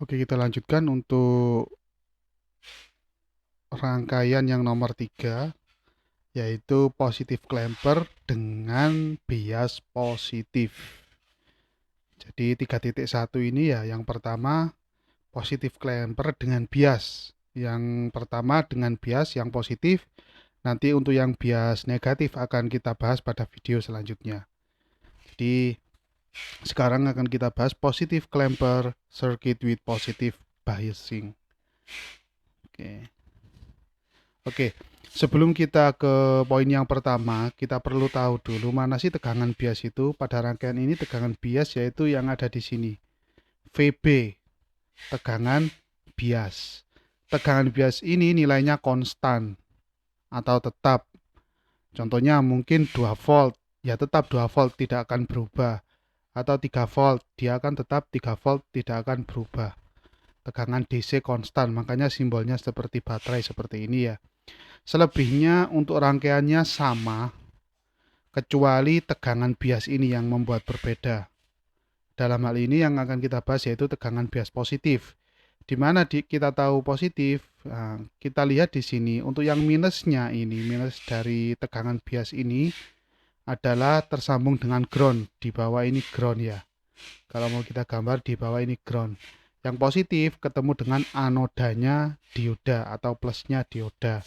Oke, kita lanjutkan untuk rangkaian yang nomor 3, yaitu positif clamper dengan bias positif. Jadi 3.1 ini ya, yang pertama positif clamper dengan bias. Yang pertama dengan bias yang positif, nanti untuk yang bias negatif akan kita bahas pada video selanjutnya. Jadi sekarang akan kita bahas positif clamper circuit with positive biasing. Oke. Oke, sebelum kita ke poin yang pertama, kita perlu tahu dulu mana sih tegangan bias itu. Pada rangkaian ini tegangan bias yaitu yang ada di sini. VB, tegangan bias. Tegangan bias ini nilainya konstan atau tetap. Contohnya mungkin 2 volt, ya tetap 2 volt tidak akan berubah. Atau 3 volt, dia akan tetap 3 volt tidak akan berubah. Tegangan DC konstan, makanya simbolnya seperti baterai seperti ini ya. Selebihnya untuk rangkaiannya sama, kecuali tegangan bias ini yang membuat berbeda. Dalam hal ini yang akan kita bahas yaitu tegangan bias positif. Di mana kita tahu positif, nah, kita lihat di sini untuk yang minusnya ini, minus dari tegangan bias ini adalah tersambung dengan ground. Di bawah ini ground ya. Kalau mau kita gambar di bawah ini ground. Yang positif ketemu dengan anodanya dioda atau plusnya dioda.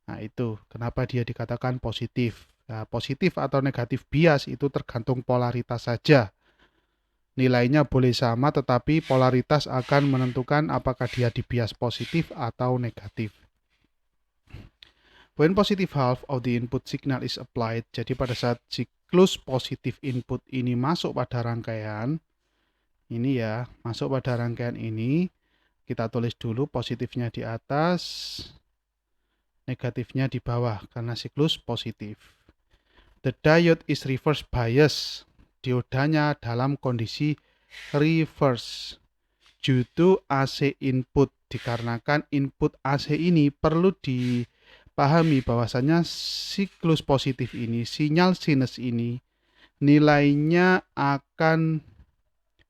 Nah, itu kenapa dia dikatakan positif. Nah, positif atau negatif bias itu tergantung polaritas saja. Nilainya boleh sama, tetapi polaritas akan menentukan apakah dia di bias positif atau negatif. When positive half of the input signal is applied, jadi pada saat siklus positif input ini masuk pada rangkaian, ini ya, masuk pada rangkaian ini, kita tulis dulu positifnya di atas, negatifnya di bawah karena siklus positif. The diode is reverse bias. Diodanya dalam kondisi reverse due to AC input. Dikarenakan input AC ini perlu dipahami bahwasanya siklus positif ini, sinyal sinus ini, nilainya akan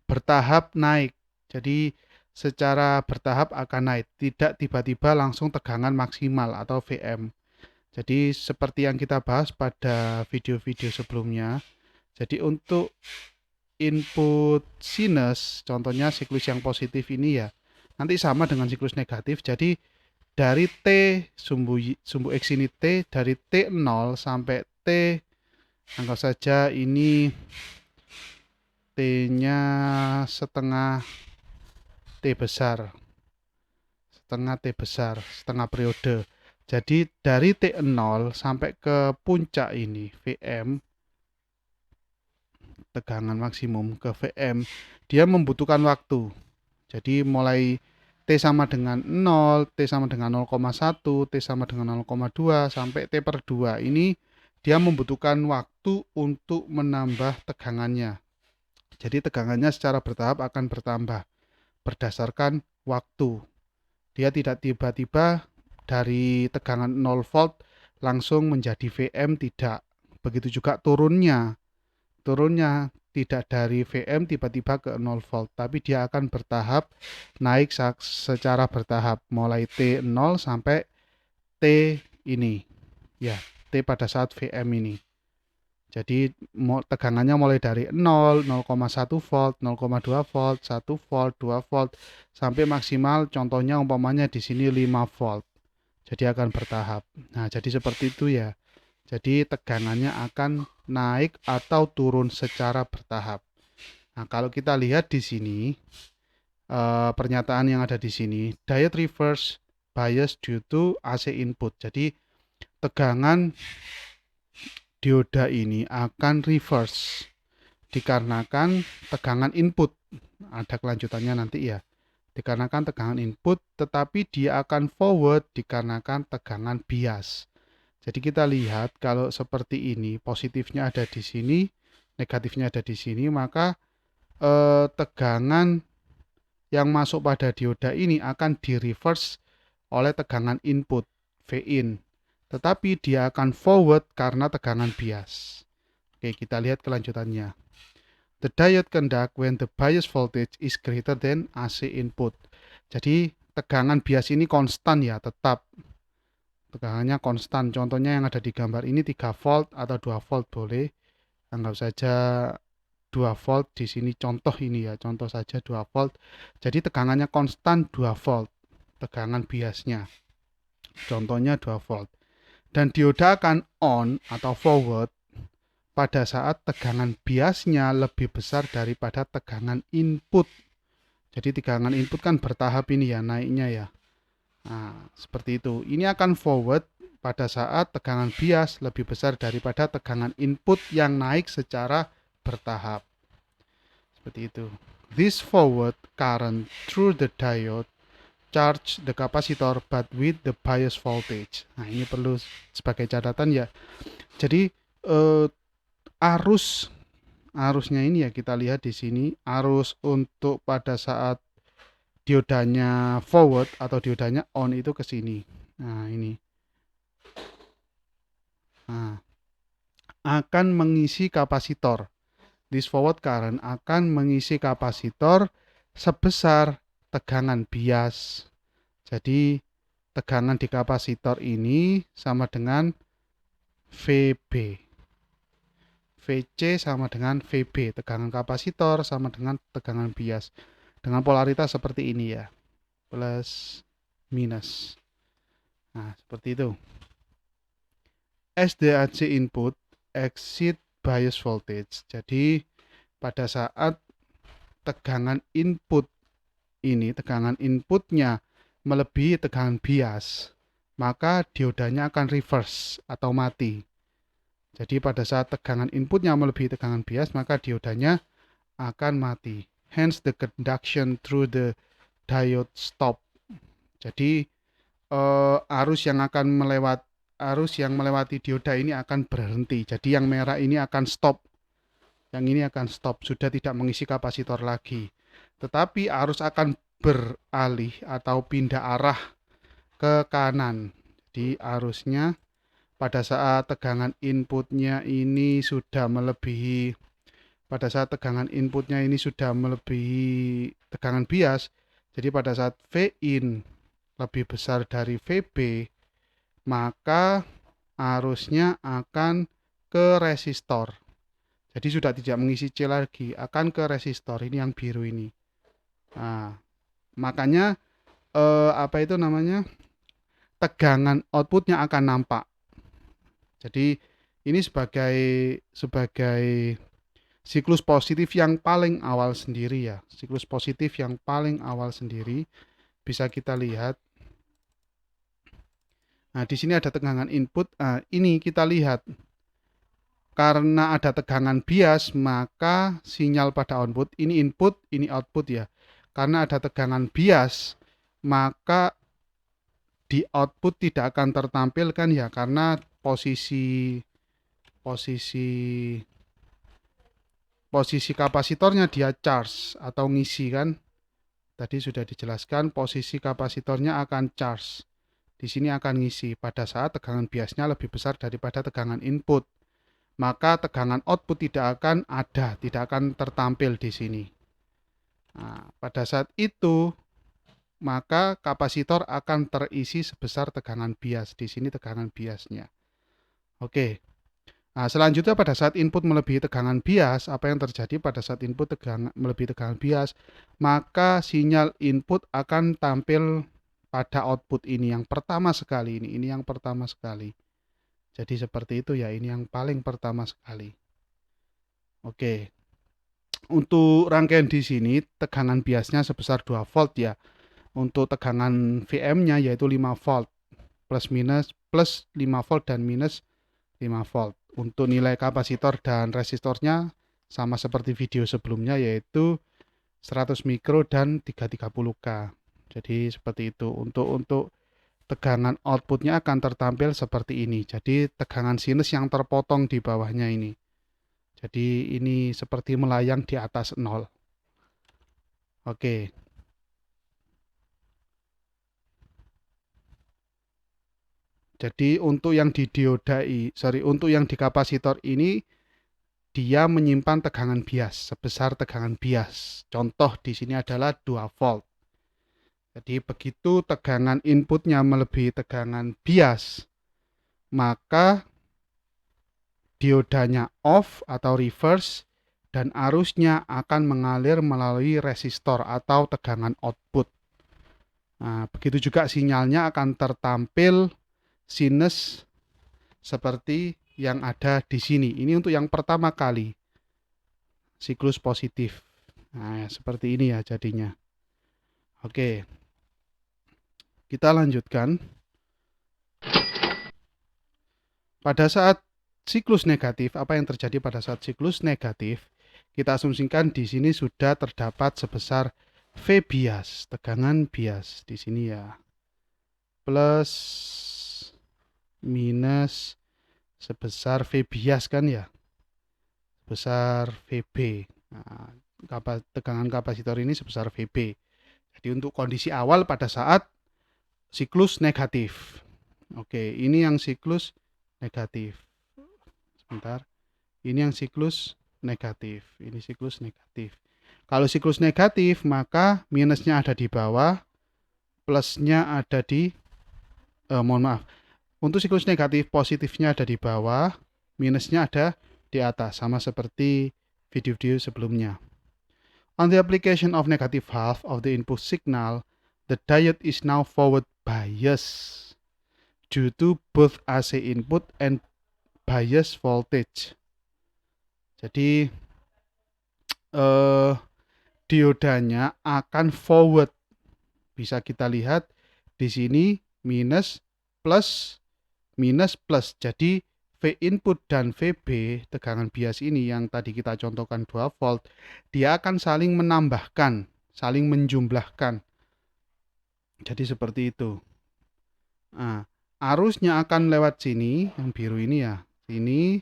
bertahap naik. Jadi secara bertahap akan naik, tidak tiba-tiba langsung tegangan maksimal atau VM. Jadi seperti yang kita bahas pada video-video sebelumnya, jadi untuk input sinus, contohnya siklus yang positif ini ya, nanti sama dengan siklus negatif. Jadi dari T sumbu X ini T, dari T0 sampai T, anggap saja ini T-nya setengah T besar, setengah periode. Jadi dari T0 sampai ke puncak ini VM, tegangan maksimum ke VM, dia membutuhkan waktu. Jadi mulai T sama dengan 0, T sama dengan 0,1, T sama dengan 0,2 sampai T per 2. Ini dia membutuhkan waktu untuk menambah tegangannya. Jadi tegangannya secara bertahap akan bertambah berdasarkan waktu. Dia tidak tiba-tiba dari tegangan 0 volt langsung menjadi VM, tidak. Begitu juga turunnya. Turunnya tidak dari VM tiba-tiba ke 0 volt, tapi dia akan bertahap naik secara bertahap mulai T0 sampai T ini. Ya, T pada saat VM ini. Jadi tegangannya mulai dari 0, 0,1 volt, 0,2 volt, 1 volt, 2 volt sampai maksimal contohnya umpamanya di sini 5 volt. Jadi akan bertahap. Nah, jadi seperti itu ya. Jadi tegangannya akan naik atau turun secara bertahap. Nah, kalau kita lihat di sini pernyataan yang ada di sini, diode reverse bias due to AC input. Jadi tegangan dioda ini akan reverse dikarenakan tegangan input. Ada kelanjutannya nanti ya. Dikarenakan tegangan input, tetapi dia akan forward dikarenakan tegangan bias. Jadi kita lihat kalau seperti ini, positifnya ada di sini, negatifnya ada di sini, maka tegangan yang masuk pada dioda ini akan di reverse oleh tegangan input V-in. Tetapi dia akan forward karena tegangan bias. Oke, kita lihat kelanjutannya. The diode conduct when the bias voltage is greater than AC input. Jadi tegangan bias ini konstan ya, tetap tegangannya konstan. Contohnya yang ada di gambar ini 3 volt atau 2 volt boleh. Anggap saja 2 volt di sini, contoh ini ya, contoh saja 2 volt. Jadi tegangannya konstan 2 volt. Tegangan biasnya. Contohnya 2 volt. Dan dioda akan on atau forward pada saat tegangan biasnya lebih besar daripada tegangan input. Jadi tegangan input kan bertahap ini ya, naiknya ya. Nah, seperti itu. Ini akan forward pada saat tegangan bias lebih besar daripada tegangan input yang naik secara bertahap. Seperti itu. This forward current through the diode charge the capacitor but with the bias voltage. Nah, ini perlu sebagai catatan ya. Jadi arusnya ini ya kita lihat di sini, arus untuk pada saat diodanya forward atau diodanya on itu ke sini. Nah, ini. Nah, akan mengisi kapasitor. This forward current akan mengisi kapasitor sebesar tegangan bias. Jadi tegangan di kapasitor ini sama dengan VB. VC sama dengan VB. Tegangan kapasitor sama dengan tegangan bias. Dengan polaritas seperti ini ya. Plus minus. Nah, seperti itu. SDAC input exceed bias voltage. Jadi pada saat tegangan input ini, tegangan inputnya melebihi tegangan bias, maka diodanya akan reverse atau mati. Jadi pada saat tegangan inputnya melebihi tegangan bias, maka diodanya akan mati. Hence the conduction through the diode stop. Jadi arus yang melewati dioda ini akan berhenti. Jadi yang merah ini akan stop. Yang ini akan stop, sudah tidak mengisi kapasitor lagi. Tetapi arus akan beralih atau pindah arah ke kanan. Jadi arusnya pada saat tegangan inputnya ini sudah melebihi tegangan bias. Jadi pada saat V-in lebih besar dari VB, maka arusnya akan ke resistor. Jadi sudah tidak mengisi C lagi, akan ke resistor. Ini yang biru ini. Nah, makanya tegangan outputnya akan nampak. Jadi ini sebagai siklus positif yang paling awal sendiri ya. Siklus positif yang paling awal sendiri bisa kita lihat. Nah, di sini ada tegangan input. Nah, ini kita lihat. Karena ada tegangan bias, maka sinyal pada output, ini input, ini output ya. Karena ada tegangan bias, maka di output tidak akan tertampilkan ya, karena posisi kapasitornya dia charge atau ngisi kan. Tadi sudah dijelaskan posisi kapasitornya akan charge. Di sini akan ngisi pada saat tegangan biasnya lebih besar daripada tegangan input. Maka tegangan output tidak akan tertampil di sini. Nah, pada saat itu, maka kapasitor akan terisi sebesar tegangan bias. Di sini tegangan biasnya. Oke. Nah, selanjutnya pada saat input melebihi tegangan bias, apa yang terjadi pada saat input melebihi tegangan bias? Maka sinyal input akan tampil pada output ini yang pertama sekali ini yang pertama sekali. Jadi seperti itu ya, ini yang paling pertama sekali. Oke. Untuk rangkaian di sini tegangan biasnya sebesar 2 volt ya. Untuk tegangan VM-nya yaitu 5 volt. Plus 5 volt dan minus 5 volt. Untuk nilai kapasitor dan resistornya sama seperti video sebelumnya yaitu 100 mikro dan 330K. Jadi seperti itu. Untuk tegangan outputnya akan tertampil seperti ini. Jadi tegangan sinus yang terpotong di bawahnya ini. Jadi ini seperti melayang di atas 0. Oke. Jadi untuk yang di kapasitor ini dia menyimpan tegangan bias sebesar tegangan bias. Contoh di sini adalah 2 volt. Jadi begitu tegangan inputnya melebihi tegangan bias, maka diodanya off atau reverse dan arusnya akan mengalir melalui resistor atau tegangan output. Nah, begitu juga sinyalnya akan tertampil sinus seperti yang ada di sini. Ini untuk yang pertama kali siklus positif. Nah, seperti ini ya jadinya. Oke. Kita lanjutkan. Pada saat siklus negatif, apa yang terjadi pada saat siklus negatif? Kita asumsikan di sini sudah terdapat sebesar V bias, tegangan bias di sini ya. Plus minus sebesar V bias kan ya. Sebesar VB. Nah, tegangan kapasitor ini sebesar VB. Jadi untuk kondisi awal pada saat siklus negatif. Oke, ini yang siklus negatif. Sebentar. Ini yang siklus negatif. Ini siklus negatif. Kalau siklus negatif, maka minusnya ada di bawah, plusnya ada di mohon maaf. Untuk siklus negatif, positifnya ada di bawah, minusnya ada di atas, sama seperti video-video sebelumnya. On the application of negative half of the input signal, the diode is now forward bias due to both AC input and bias voltage. Jadi diodanya akan forward. Bisa kita lihat di sini minus plus minus plus. Jadi V input dan VB tegangan bias ini yang tadi kita contohkan 2 volt, dia akan saling menambahkan, saling menjumlahkan. Jadi seperti itu. Nah, arusnya akan lewat sini, yang biru ini ya. Sini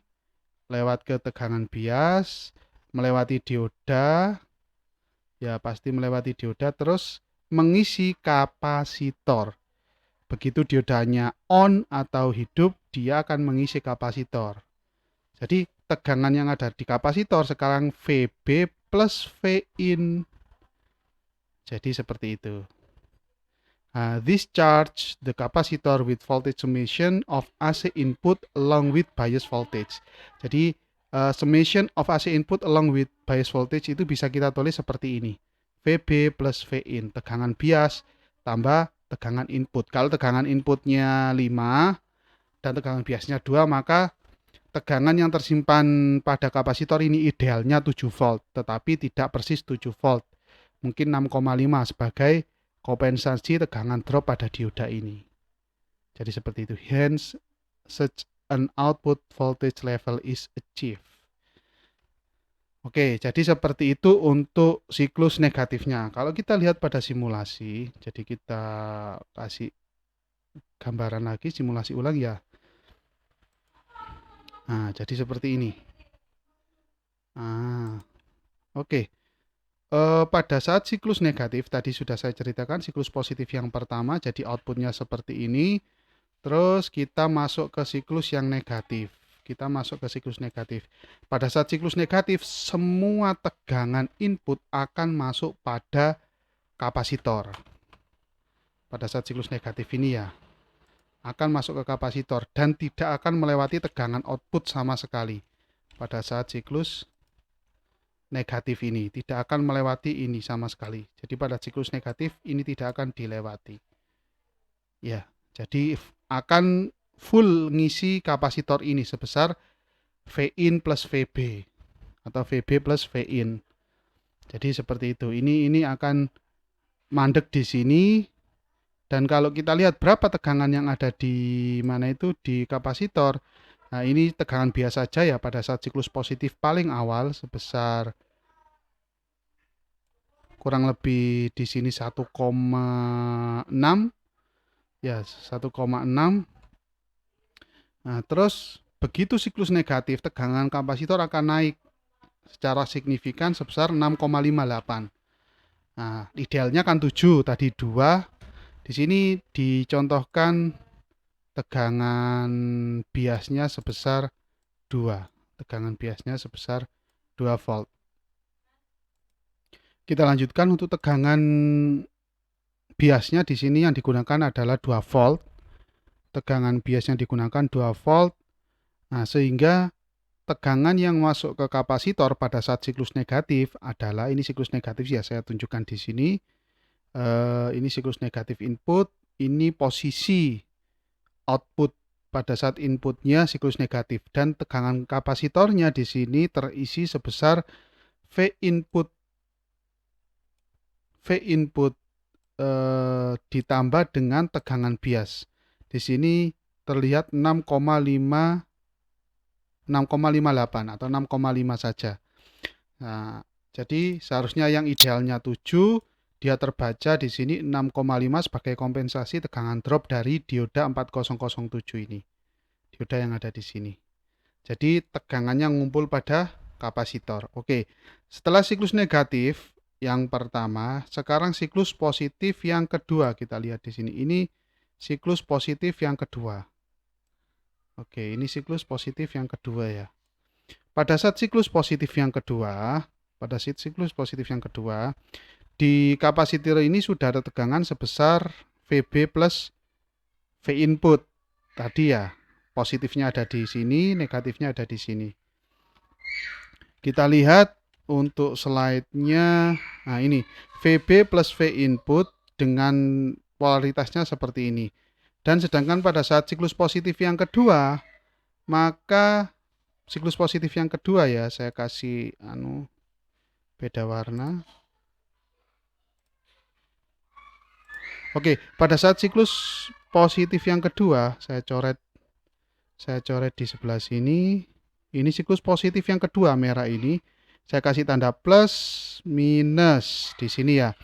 lewat ke tegangan bias, melewati dioda. Ya, pasti melewati dioda terus mengisi kapasitor. Begitu diodanya on atau hidup, dia akan mengisi kapasitor. Jadi tegangan yang ada di kapasitor sekarang VB plus V in. Jadi seperti itu. This charge the capacitor with voltage summation of AC input along with bias voltage. Jadi summation of AC input along with bias voltage itu bisa kita tulis seperti ini. VB plus V in, tegangan bias tambah tegangan input. Kalau tegangan inputnya 5 dan tegangan biasnya 2, maka tegangan yang tersimpan pada kapasitor ini idealnya 7 volt, tetapi tidak persis 7 volt. Mungkin 6,5 sebagai kompensasi tegangan drop pada dioda ini. Jadi seperti itu. Hence, such an output voltage level is achieved. Oke, jadi seperti itu untuk siklus negatifnya. Kalau kita lihat pada simulasi, jadi kita kasih gambaran lagi, simulasi ulang ya. Nah, jadi seperti ini. Oke. Pada saat siklus negatif, tadi sudah saya ceritakan siklus positif yang pertama, jadi outputnya seperti ini. Terus kita masuk ke siklus yang negatif. Kita masuk ke siklus negatif. Pada saat siklus negatif, semua tegangan input akan masuk pada kapasitor. Pada saat siklus negatif ini ya, akan masuk ke kapasitor dan tidak akan melewati tegangan output sama sekali. Pada saat siklus negatif ini tidak akan melewati ini sama sekali. Jadi pada siklus negatif ini tidak akan dilewati. Ya, jadi akan full ngisi kapasitor ini sebesar V in plus VB atau VB plus V in. Jadi seperti itu. Ini akan mandek di sini. Dan kalau kita lihat berapa tegangan yang ada di mana itu di kapasitor. Nah, ini tegangan biasa saja ya pada saat siklus positif paling awal sebesar kurang lebih di sini 1,6 ya 1,6. Nah, terus begitu siklus negatif tegangan kapasitor akan naik secara signifikan sebesar 6,58. Nah, idealnya kan 7, tadi 2. Di sini dicontohkan tegangan biasnya sebesar 2. tegangan biasnya sebesar 2 volt. Kita lanjutkan untuk tegangan biasnya di sini yang digunakan adalah 2 volt. Tegangan bias yang digunakan 2 volt. Nah, sehingga tegangan yang masuk ke kapasitor pada saat siklus negatif adalah, ini siklus negatif ya, saya tunjukkan di sini. Ini siklus negatif input, ini posisi output pada saat inputnya siklus negatif, dan tegangan kapasitornya di sini terisi sebesar V input ditambah dengan tegangan bias. Di sini terlihat 6,58 atau 6,5 saja. Nah, jadi seharusnya yang idealnya 7, dia terbaca di sini 6,5 sebagai kompensasi tegangan drop dari dioda 4007 ini. Dioda yang ada di sini. Jadi tegangannya ngumpul pada kapasitor. Oke, setelah siklus negatif yang pertama, sekarang siklus positif yang kedua. Kita lihat di sini. Ini siklus positif yang kedua. Oke, ini siklus positif yang kedua ya. Pada saat siklus positif yang kedua, di kapasitor ini sudah ada tegangan sebesar VB plus V input. Tadi ya, positifnya ada di sini, negatifnya ada di sini. Kita lihat untuk slide-nya. Nah, ini VB plus V input dengan polaritasnya seperti ini. Dan sedangkan pada saat siklus positif yang kedua, maka siklus positif yang kedua ya, saya kasih beda warna. Oke, pada saat siklus positif yang kedua, saya coret di sebelah sini. Ini siklus positif yang kedua, merah ini. Saya kasih tanda plus, minus di sini ya.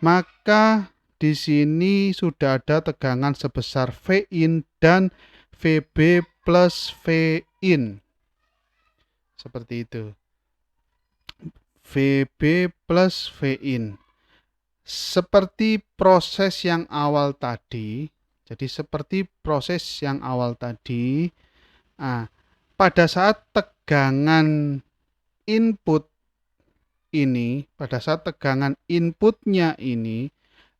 Maka di sini sudah ada tegangan sebesar V in dan VB plus V in. Seperti itu. VB plus V in. Seperti proses yang awal tadi. Jadi seperti proses yang awal tadi. Nah, pada saat tegangan input ini, pada saat tegangan inputnya ini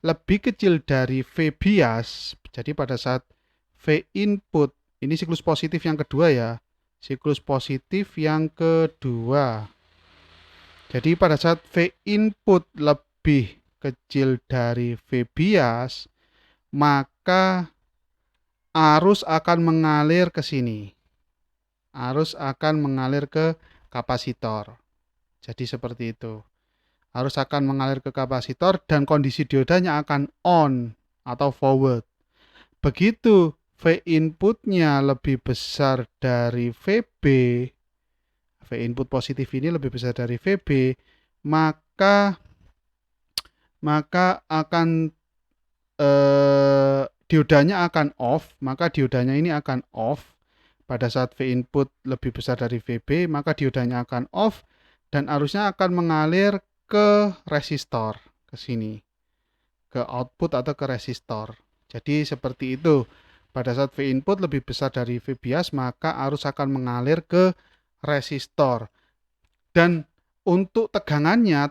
lebih kecil dari V bias, jadi pada saat V input, ini siklus positif yang kedua ya, siklus positif yang kedua. Jadi pada saat V input lebih kecil dari V bias, maka arus akan mengalir ke sini. Arus akan mengalir ke kapasitor. Jadi seperti itu. Arus akan mengalir ke kapasitor dan kondisi diodanya akan on atau forward. Begitu V inputnya lebih besar dari VB, V input positif ini lebih besar dari VB, maka akan diodanya akan off, maka diodanya ini akan off. Pada saat V input lebih besar dari VB, maka diodanya akan off dan arusnya akan mengalir ke resistor, ke sini, ke output atau ke resistor. Jadi seperti itu. Pada saat V input lebih besar dari V bias, maka arus akan mengalir ke resistor. Dan untuk tegangannya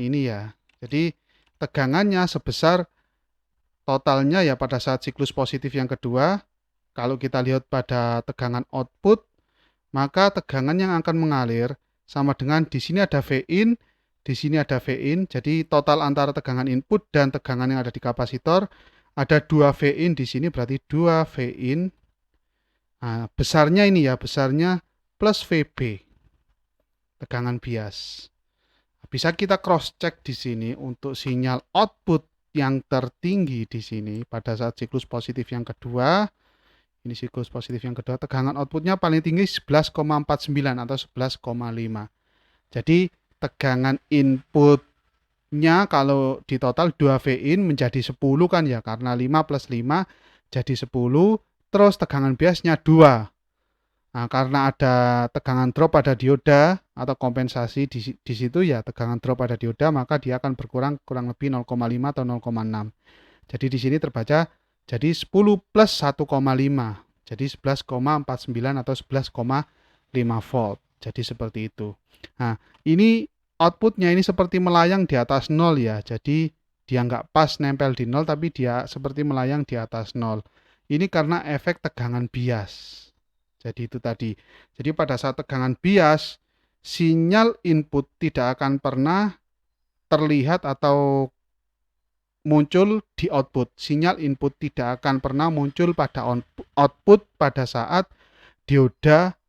ini ya. Jadi tegangannya sebesar totalnya ya pada saat siklus positif yang kedua, kalau kita lihat pada tegangan output, maka tegangan yang akan mengalir sama dengan di sini ada V in, di sini ada V in. Jadi total antara tegangan input dan tegangan yang ada di kapasitor ada 2 V in di sini, berarti 2 V in. Nah, besarnya ini ya, besarnya plus VB. Tegangan bias. Bisa kita cross check di sini untuk sinyal output yang tertinggi di sini pada saat siklus positif yang kedua. Ini siklus positif yang kedua, tegangan outputnya paling tinggi 11,49 atau 11,5. Jadi tegangan inputnya kalau di total 2 V in menjadi 10 kan ya, karena 5 plus 5 jadi 10, terus tegangan biasnya 2. Nah, karena ada tegangan drop pada dioda atau kompensasi di situ ya, tegangan drop pada dioda, maka dia akan berkurang kurang lebih 0,5 atau 0,6. Jadi di sini terbaca jadi 10 plus 1,5. Jadi 11,49 atau 11,5 5 volt. Jadi seperti itu. Nah, ini outputnya ini seperti melayang di atas 0 ya. Jadi dia nggak pas nempel di 0 tapi dia seperti melayang di atas 0. Ini karena efek tegangan bias. Jadi itu tadi. Jadi pada saat tegangan bias, sinyal input tidak akan pernah terlihat atau muncul di output. Sinyal input tidak akan pernah muncul pada output pada saat dioda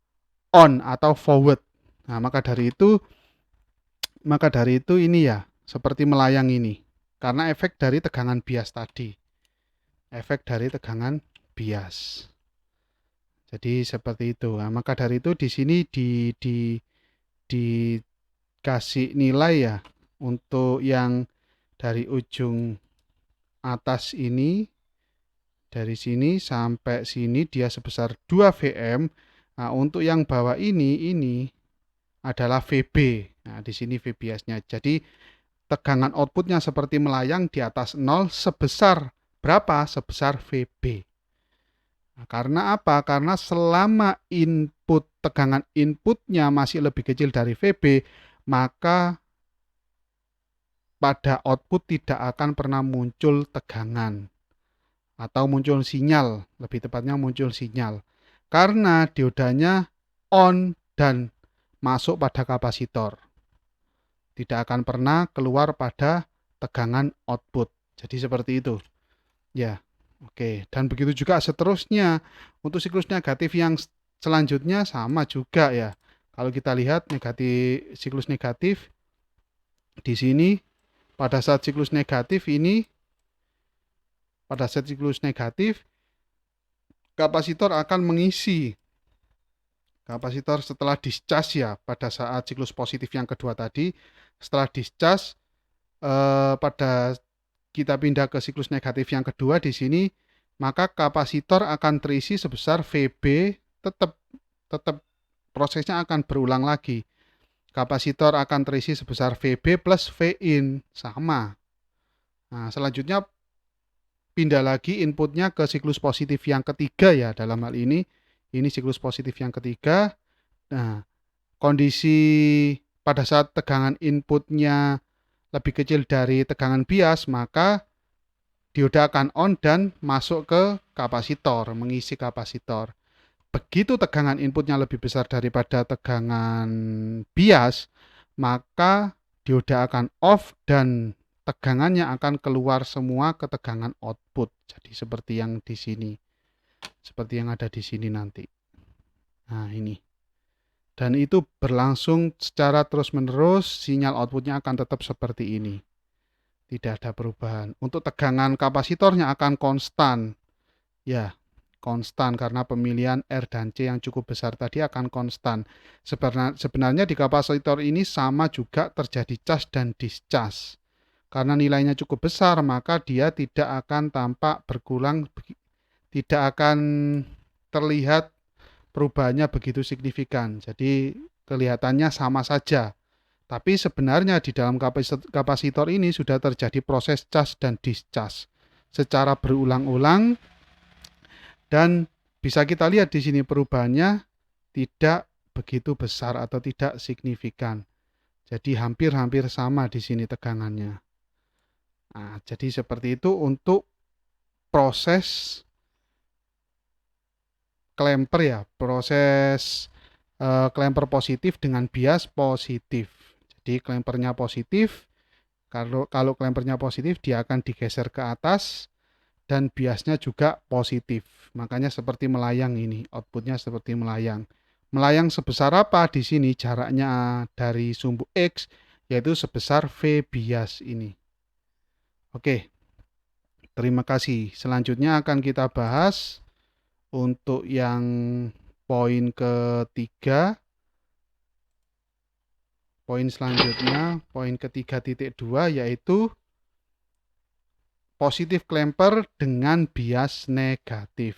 on atau forward. Nah, maka dari itu ini ya seperti melayang ini. Karena efek dari tegangan bias tadi. Efek dari tegangan bias. Jadi seperti itu. Nah, maka dari itu di sini dikasih nilai ya untuk yang dari ujung atas ini, dari sini sampai sini dia sebesar 2 Vm. Nah, untuk yang bawah ini adalah Vb. Nah, di sini V biasnya. Jadi tegangan outputnya seperti melayang di atas 0 sebesar berapa? Sebesar Vb. Nah, karena apa? Karena selama tegangan inputnya masih lebih kecil dari Vb, maka pada output tidak akan pernah muncul tegangan atau muncul sinyal, lebih tepatnya muncul sinyal. Karena diodanya on dan masuk pada kapasitor. Tidak akan pernah keluar pada tegangan output. Jadi seperti itu. Ya. Oke, dan begitu juga seterusnya. Untuk siklus negatif yang selanjutnya sama juga ya. Kalau kita lihat siklus negatif di sini pada saat siklus negatif kapasitor akan mengisi kapasitor setelah discharge ya pada saat siklus positif yang kedua tadi. Setelah discharge pada kita pindah ke siklus negatif yang kedua di sini, maka kapasitor akan terisi sebesar Vb, tetap prosesnya akan berulang lagi. Kapasitor akan terisi sebesar Vb plus Vin, sama. Nah, selanjutnya pindah lagi inputnya ke siklus positif yang ketiga ya, dalam hal ini siklus positif yang ketiga. Nah, kondisi pada saat tegangan inputnya lebih kecil dari tegangan bias, maka dioda akan on dan masuk ke kapasitor, mengisi kapasitor. Begitu tegangan inputnya lebih besar daripada tegangan bias, maka dioda akan off dan tegangannya akan keluar semua ke tegangan output. Jadi seperti yang di sini. Seperti yang ada di sini nanti. Nah, ini. Dan itu berlangsung secara terus-menerus, sinyal outputnya akan tetap seperti ini. Tidak ada perubahan. Untuk tegangan kapasitornya akan konstan. Ya, konstan karena pemilihan R dan C yang cukup besar tadi akan konstan. Sebenarnya di kapasitor ini sama juga terjadi charge dan discharge. Karena nilainya cukup besar, maka dia tidak akan tampak berkurang, tidak akan terlihat perubahannya begitu signifikan. Jadi kelihatannya sama saja. Tapi sebenarnya di dalam kapasitor ini sudah terjadi proses charge dan discharge secara berulang-ulang, dan bisa kita lihat di sini perubahannya tidak begitu besar atau tidak signifikan. Jadi hampir-hampir sama di sini tegangannya. Nah, jadi seperti itu untuk proses klemper ya, proses klemper positif dengan bias positif. Jadi klempernya positif, kalau klempernya positif dia akan digeser ke atas dan biasnya juga positif. Makanya seperti melayang ini, outputnya seperti melayang. Melayang sebesar apa di sini? Jaraknya dari sumbu X yaitu sebesar V bias ini. Oke. Terima kasih. Selanjutnya akan kita bahas untuk yang poin ketiga. Poin selanjutnya, poin ketiga titik 2 yaitu positif klemper dengan bias negatif.